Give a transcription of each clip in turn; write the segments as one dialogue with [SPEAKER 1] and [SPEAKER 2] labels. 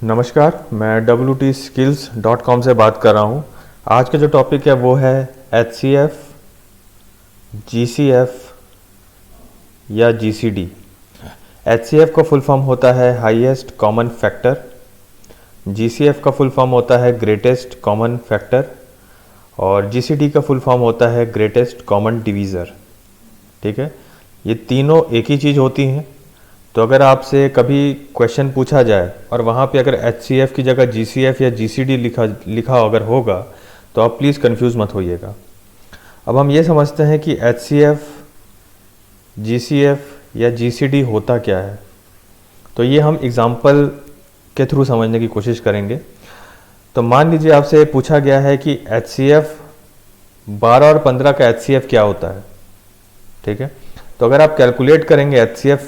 [SPEAKER 1] नमस्कार, मैं wtskills.com से बात कर रहा हूँ। आज का जो टॉपिक है वो है HCF, GCF या GCD। HCF का फुल फॉर्म होता है हाईएस्ट कॉमन फैक्टर, GCF का फुल फॉर्म होता है ग्रेटेस्ट कॉमन फैक्टर और GCD का फुल फॉर्म होता है ग्रेटेस्ट कॉमन डिवीज़र। ठीक है, ये तीनों एक ही चीज़ होती हैं। तो अगर आपसे कभी क्वेश्चन पूछा जाए और वहाँ पे अगर HCF की जगह GCF या GCD लिखा अगर होगा तो आप प्लीज़ कंफ्यूज मत होइएगा। अब हम ये समझते हैं कि HCF, GCF या GCD होता क्या है। तो ये हम एग्ज़ाम्पल के थ्रू समझने की कोशिश करेंगे। तो मान लीजिए आपसे पूछा गया है कि HCF 12 और 15 का HCF क्या होता है। ठीक है, तो अगर आप कैलकुलेट करेंगे HCF,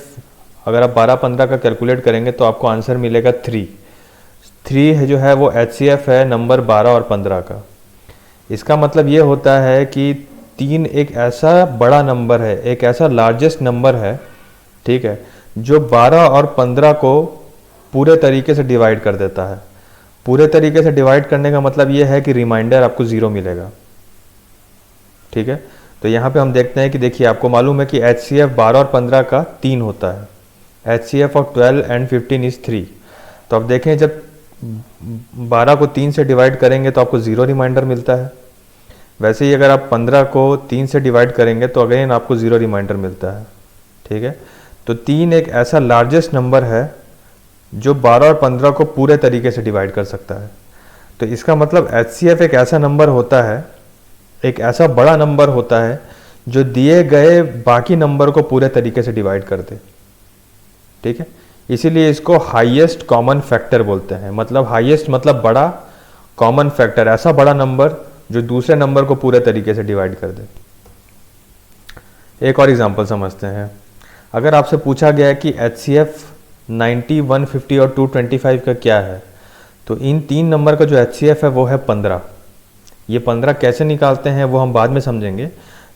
[SPEAKER 1] अगर आप 12-15 का कैलकुलेट करेंगे तो आपको आंसर मिलेगा 3 है जो है वो HCF है नंबर 12 और 15 का। इसका मतलब ये होता है कि 3 एक ऐसा बड़ा नंबर है, एक ऐसा लार्जेस्ट नंबर है, ठीक है, जो 12 और 15 को पूरे तरीके से डिवाइड कर देता है। पूरे तरीके से डिवाइड करने का मतलब ये है कि रिमाइंडर आपको 0 मिलेगा। ठीक है, तो यहाँ पे हम देखते हैं कि देखिए आपको मालूम है कि HCF 12 और 15 का 3 होता है। HCF of 12 and 15 is 3। तो अब देखें जब 12 को 3 से डिवाइड करेंगे तो आपको 0 रिमाइंडर मिलता है। वैसे ही अगर आप 15 को 3 से डिवाइड करेंगे तो अगेन आपको 0 रिमाइंडर मिलता है। ठीक है, तो 3 एक ऐसा लार्जेस्ट नंबर है जो 12 और 15 को पूरे तरीके से डिवाइड कर सकता है। तो इसका मतलब HCF एक ऐसा नंबर होता है, एक ऐसा बड़ा नंबर होता है जो दिए गए बाकी नंबर को पूरे तरीके से डिवाइड कर दे। ठीक है, इसीलिए इसको हाईएस्ट कॉमन फैक्टर बोलते हैं। मतलब हाईएस्ट मतलब बड़ा, कॉमन फैक्टर ऐसा बड़ा नंबर जो दूसरे नंबर को पूरे तरीके से डिवाइड कर दे। एक और एग्जांपल समझते हैं। अगर आपसे पूछा गया है कि HCF 90, 150 और 225 का क्या है, तो इन तीन नंबर का जो HCF है वो है 15। ये 15 कैसे निकालते हैं वो हम बाद में समझेंगे,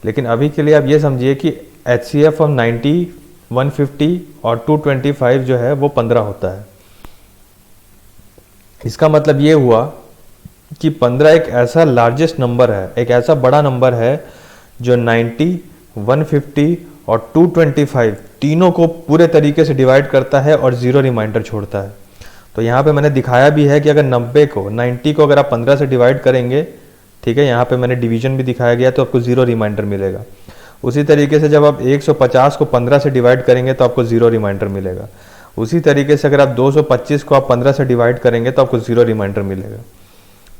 [SPEAKER 1] लेकिन अभी के लिए आप ये समझिए कि HCF ऑफ 90, 150 और 225 जो है वो 15 होता है। इसका मतलब ये हुआ कि 15 एक ऐसा लार्जेस्ट नंबर है, एक ऐसा बड़ा नंबर है जो 90, 150 और 225 तीनों को पूरे तरीके से डिवाइड करता है और 0 रिमाइंडर छोड़ता है। तो यहाँ पे मैंने दिखाया भी है कि अगर 90 को अगर आप 15 से डिवाइड करेंगे, ठीक है, यहाँ पे मैंने डिवीजन भी दिखाया गया, तो आपको 0 रिमाइंडर मिलेगा। उसी तरीके से जब आप 150 को 15 से डिवाइड करेंगे तो आपको 0 रिमाइंडर मिलेगा। उसी तरीके से अगर आप 225 को आप 15 से डिवाइड करेंगे तो आपको 0 रिमाइंडर मिलेगा।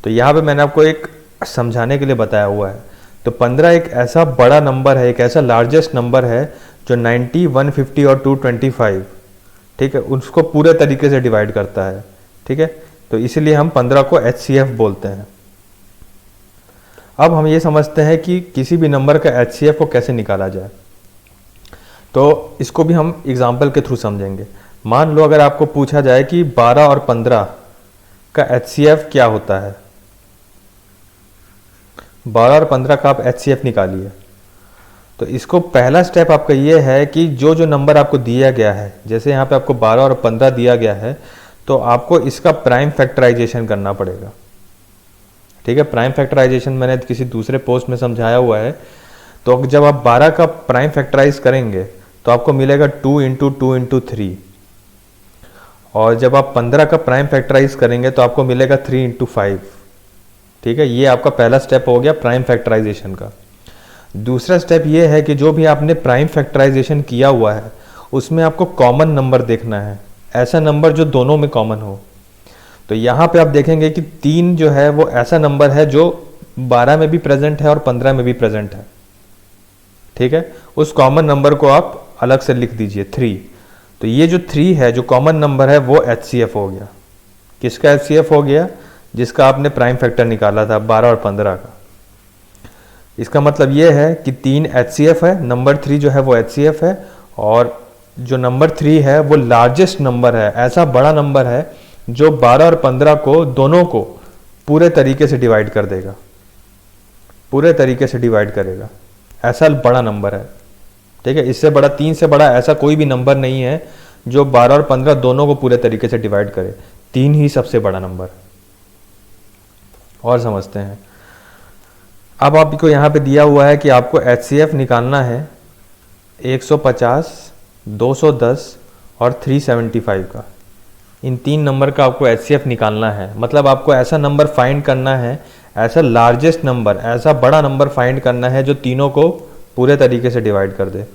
[SPEAKER 1] तो यहाँ पे मैंने आपको एक समझाने के लिए बताया हुआ है। तो 15 एक ऐसा बड़ा नंबर है, एक ऐसा लार्जेस्ट नंबर है जो 90, 150 और 225, ठीक है, उसको पूरे तरीके से डिवाइड करता है। ठीक है, तो इसीलिए हम 15 को HCF बोलते हैं। अब हम ये समझते हैं कि किसी भी नंबर का HCF को कैसे निकाला जाए। तो इसको भी हम एग्जाम्पल के थ्रू समझेंगे। मान लो अगर आपको पूछा जाए कि 12 और 15 का HCF क्या होता है। 12 और 15 का आप HCF निकालिए। तो इसको पहला स्टेप आपका ये है कि जो जो नंबर आपको दिया गया है, जैसे यहाँ पे आपको 12 और 15 दिया गया है, तो आपको इसका प्राइम फैक्टराइजेशन करना पड़ेगा। ठीक है, प्राइम फैक्टराइजेशन मैंने किसी दूसरे पोस्ट में समझाया हुआ है। तो जब आप 12 का प्राइम फैक्टराइज करेंगे तो आपको मिलेगा 2 इंटू 2 इंटू 3, और जब आप 15 का प्राइम फैक्टराइज करेंगे तो आपको मिलेगा 3 इंटू 5। ठीक है, ये आपका पहला स्टेप हो गया प्राइम फैक्टराइजेशन का। दूसरा स्टेप ये है कि जो भी आपने प्राइम फैक्टराइजेशन किया हुआ है उसमें आपको कॉमन नंबर देखना है, ऐसा नंबर जो दोनों में कॉमन हो। तो यहाँ पे आप देखेंगे कि 3 जो है वो ऐसा नंबर है जो 12 में भी प्रेजेंट है और 15 में भी प्रेजेंट है। ठीक है, उस कॉमन नंबर को आप अलग से लिख दीजिए 3। तो ये जो 3 है, जो कॉमन नंबर है, वो HCF हो गया। किसका HCF हो गया? जिसका आपने प्राइम फैक्टर निकाला था 12 और 15 का। इसका मतलब ये है कि 3 HCF है, नंबर 3 जो है वो HCF है, और जो नंबर 3 है वो लार्जेस्ट नंबर है, ऐसा बड़ा नंबर है जो 12 और 15 को दोनों को पूरे तरीके से डिवाइड कर देगा, पूरे तरीके से डिवाइड करेगा, ऐसा बड़ा नंबर है। ठीक है, इससे बड़ा, 3 से बड़ा ऐसा कोई भी नंबर नहीं है जो 12 और 15 दोनों को पूरे तरीके से डिवाइड करे। 3 ही सबसे बड़ा नंबर। और समझते हैं। अब आपको यहाँ पे दिया हुआ है कि आपको HCF निकालना है 150, 210 और 375 का। इन 3 नंबर का आपको HCF निकालना है, मतलब आपको ऐसा नंबर फाइंड करना है, ऐसा लार्जेस्ट नंबर, ऐसा बड़ा नंबर फाइंड करना है जो तीनों को पूरे तरीके से डिवाइड कर दे।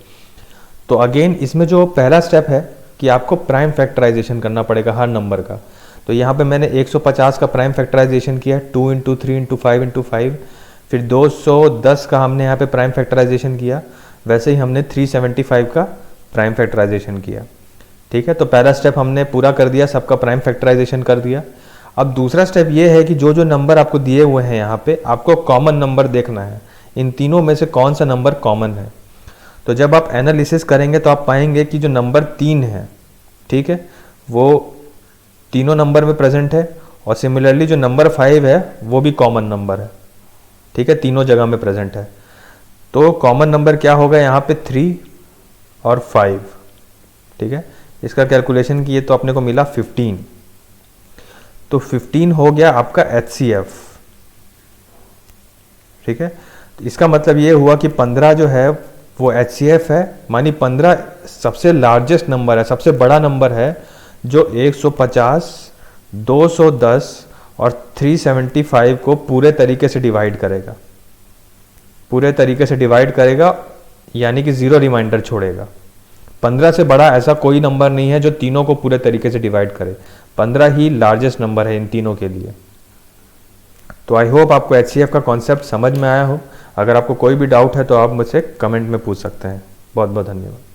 [SPEAKER 1] तो अगेन इसमें जो पहला स्टेप है कि आपको प्राइम फैक्टराइजेशन करना पड़ेगा हर नंबर का। तो यहाँ पे मैंने 150 का प्राइम फैक्टराइजेशन किया, 2 इंटू 3 इंटू 5 इंटू 5। फिर 210 का हमने यहाँ पे प्राइम फैक्टराइजेशन किया, वैसे ही हमने 375 का प्राइम फैक्टराइजेशन किया। ठीक है, तो पहला स्टेप हमने पूरा कर दिया, सबका प्राइम फैक्टराइजेशन कर दिया। अब दूसरा स्टेप ये है कि जो जो नंबर आपको दिए हुए हैं यहाँ पे, आपको कॉमन नंबर देखना है, इन तीनों में से कौन सा नंबर कॉमन है। तो जब आप एनालिसिस करेंगे तो आप पाएंगे कि जो नंबर 3 है, ठीक है, वो तीनों नंबर में प्रेजेंट है, और सिमिलरली जो नंबर 5 है वो भी कॉमन नंबर है। ठीक है, तीनों जगह में प्रेजेंट है। तो कॉमन नंबर क्या होगा यहाँ पे 3 और 5। ठीक है, इसका कैलकुलेशन किए तो अपने को मिला 15। तो 15 हो गया आपका HCF। ठीक है, तो इसका मतलब ये हुआ कि 15 जो है वो HCF है, मानी 15 सबसे लार्जेस्ट नंबर है, सबसे बड़ा नंबर है, जो 150, 210 और 375 को पूरे तरीके से डिवाइड करेगा। पूरे तरीके से डिवाइड करेगा यानी कि 0 रिमाइंडर छोड़ेगा। 15 से बड़ा ऐसा कोई नंबर नहीं है जो तीनों को पूरे तरीके से डिवाइड करे। 15 ही लार्जेस्ट नंबर है इन तीनों के लिए। तो आई होप आपको HCF का कॉन्सेप्ट समझ में आया हो। अगर आपको कोई भी डाउट है तो आप मुझसे कमेंट में पूछ सकते हैं। बहुत बहुत धन्यवाद।